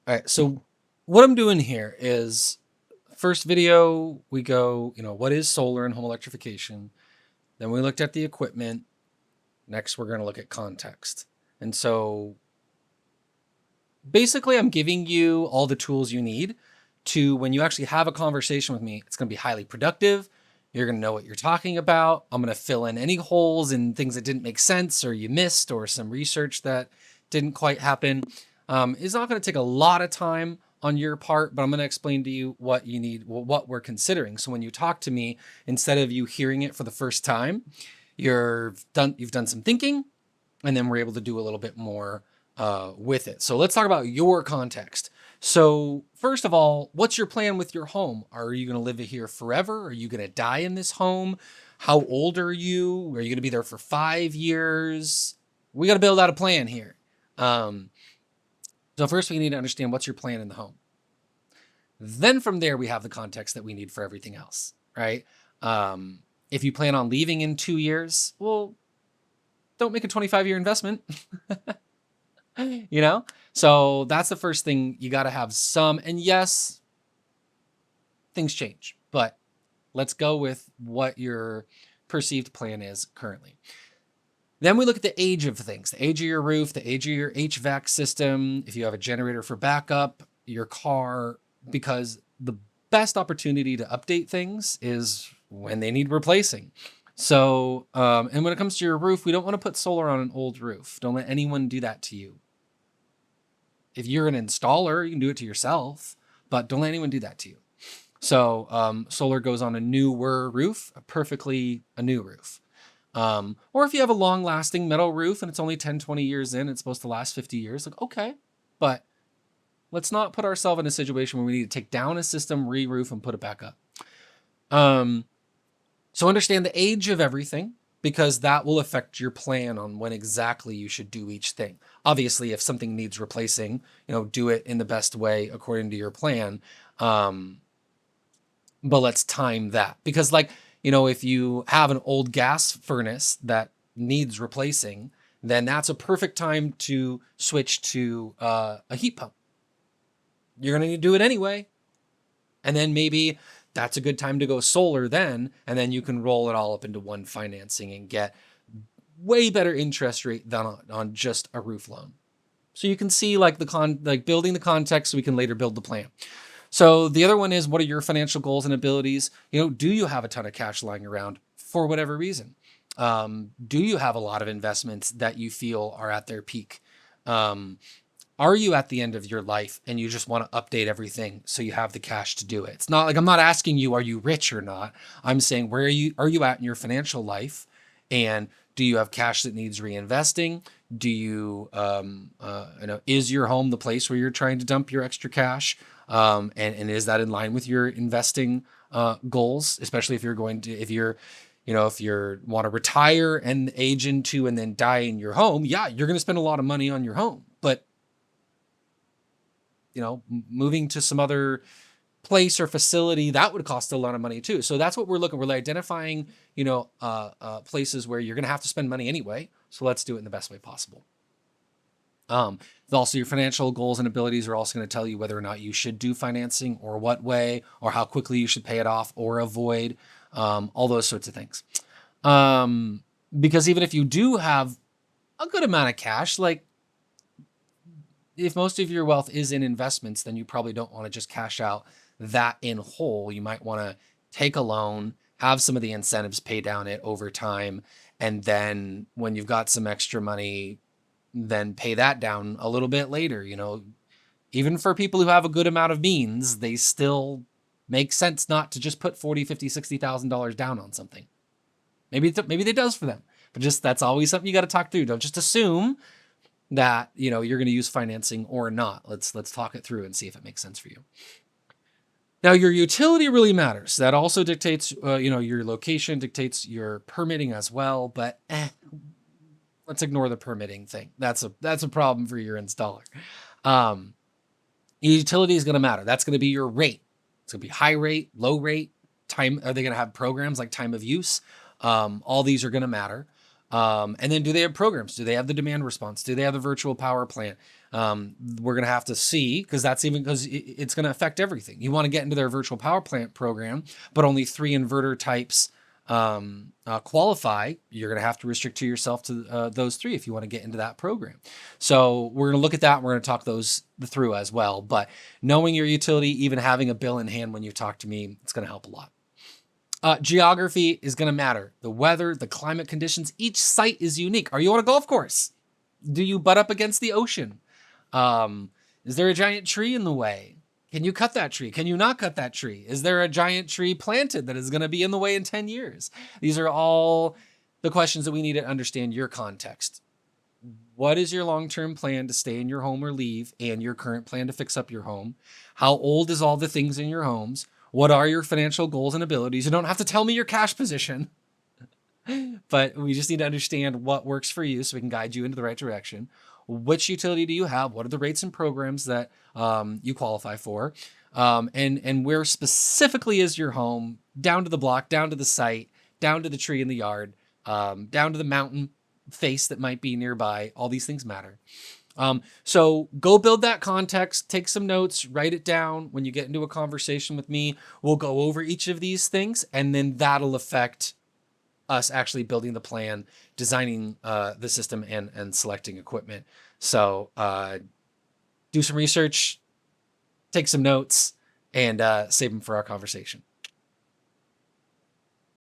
All right. So what I'm doing here is first video, we go, what is solar and home electrification? Then we looked at the equipment. Next, we're going to look at context. And so basically, I'm giving you all the tools you need to, when you actually have a conversation with me, it's going to be highly productive. You're going to know what you're talking about. I'm going to fill in any holes and things that didn't make sense or you missed or some research that didn't quite happen. It's not going to take a lot of time on your part, but I'm going to explain to you what you need, what we're considering. So when you talk to me, instead of you hearing it for the first time, you've done some thinking, and then we're able to do a little bit more with it. So let's talk about your context. So first of all, what's your plan with your home? Are you going to live here forever? Are you going to die in this home? How old are you? Are you going to be there for 5 years? We got to build out a plan here. So first we need to understand what's your plan in the home. Then from there, we have the context that we need for everything else, right? If you plan on leaving in 2 years, well, don't make a 25-year investment. So that's the first thing. You got to have some, and yes, things change, but let's go with what your perceived plan is currently. Then we look at the age of things, the age of your roof, the age of your HVAC system, if you have a generator for backup, your car, because the best opportunity to update things is when they need replacing. So, and when it comes to your roof, we don't want to put solar on an old roof. Don't let anyone do that to you. If you're an installer, you can do it to yourself, but don't let anyone do that to you. So solar goes on a newer roof, a new roof. Or if you have a long-lasting metal roof and it's only 10, 20 years in, it's supposed to last 50 years, like, okay. But let's not put ourselves in a situation where we need to take down a system, re-roof, and put it back up. So understand the age of everything, because that will affect your plan on when exactly you should do each thing. Obviously, if something needs replacing, do it in the best way according to your plan. But let's time that, because if you have an old gas furnace that needs replacing, then that's a perfect time to switch to a heat pump. You're going to need to do it anyway. And then maybe that's a good time to go solar then, and then you can roll it all up into one financing and get way better interest rate than on just a roof loan. So you can see building the context so we can later build the plan. So the other one is, what are your financial goals and abilities? Do you have a ton of cash lying around for whatever reason? Do you have a lot of investments that you feel are at their peak? Are you at the end of your life and you just want to update everything so you have the cash to do it? It's not like I'm not asking you, are you rich or not? I'm saying, where are you at in your financial life? And do you have cash that needs reinvesting? Do you, is your home the place where you're trying to dump your extra cash? And is that in line with your investing goals? Especially if you're if you want to retire and age into and then die in your home, yeah, you're going to spend a lot of money on your home. But moving to some other place or facility, that would cost a lot of money too. So that's what we're looking. We're identifying, places where you're going to have to spend money anyway. So let's do it in the best way possible. Also, your financial goals and abilities are also going to tell you whether or not you should do financing, or what way, or how quickly you should pay it off or avoid, all those sorts of things. Because even if you do have a good amount of cash, if most of your wealth is in investments, then you probably don't want to just cash out that in whole. You might want to take a loan, have some of the incentives pay down it over time, and then when you've got some extra money, then pay that down a little bit later. Even for people who have a good amount of means, they still make sense not to just put $40,000, $50,000, $60,000 down on something. Maybe it does for them, but that's always something you got to talk through. Don't just assume that you're going to use financing or not. Let's talk it through and see if it makes sense for you. Now, your utility really matters. That also dictates your location, dictates your permitting as well. But let's ignore the permitting thing. That's a problem for your installer. Utility is going to matter. That's going to be your rate. It's going to be high rate, low rate, time. Are they going to have programs like time of use? All these are going to matter. And then do they have programs? Do they have the demand response? Do they have the virtual power plant? We're going to have to see, because that's even because it's going to affect everything. You want to get into their virtual power plant program, but only 3 inverter types qualify. You're going to have to restrict to yourself to those 3 if you want to get into that program. So we're going to look at that. And we're going to talk those through as well. But knowing your utility, even having a bill in hand when you talk to me, it's going to help a lot. Geography is going to matter. The weather, the climate conditions, each site is unique. Are you on a golf course? Do you butt up against the ocean? Is there a giant tree in the way? Can you cut that tree? Can you not cut that tree? Is there a giant tree planted that is going to be in the way in 10 years? These are all the questions that we need to understand your context. What is your long-term plan to stay in your home or leave, and your current plan to fix up your home? How old is all the things in your homes? What are your financial goals and abilities? You don't have to tell me your cash position, but we just need to understand what works for you so we can guide you into the right direction. Which utility do you have? What are the rates and programs that you qualify for? And where specifically is your home, down to the block, down to the site, down to the tree in the yard, down to the mountain face that might be nearby. All these things matter. So go build that context, take some notes, write it down. When you get into a conversation with me, we'll go over each of these things, and then that'll affect us actually building the plan, designing the system, and selecting equipment. So do some research, take some notes, and save them for our conversation.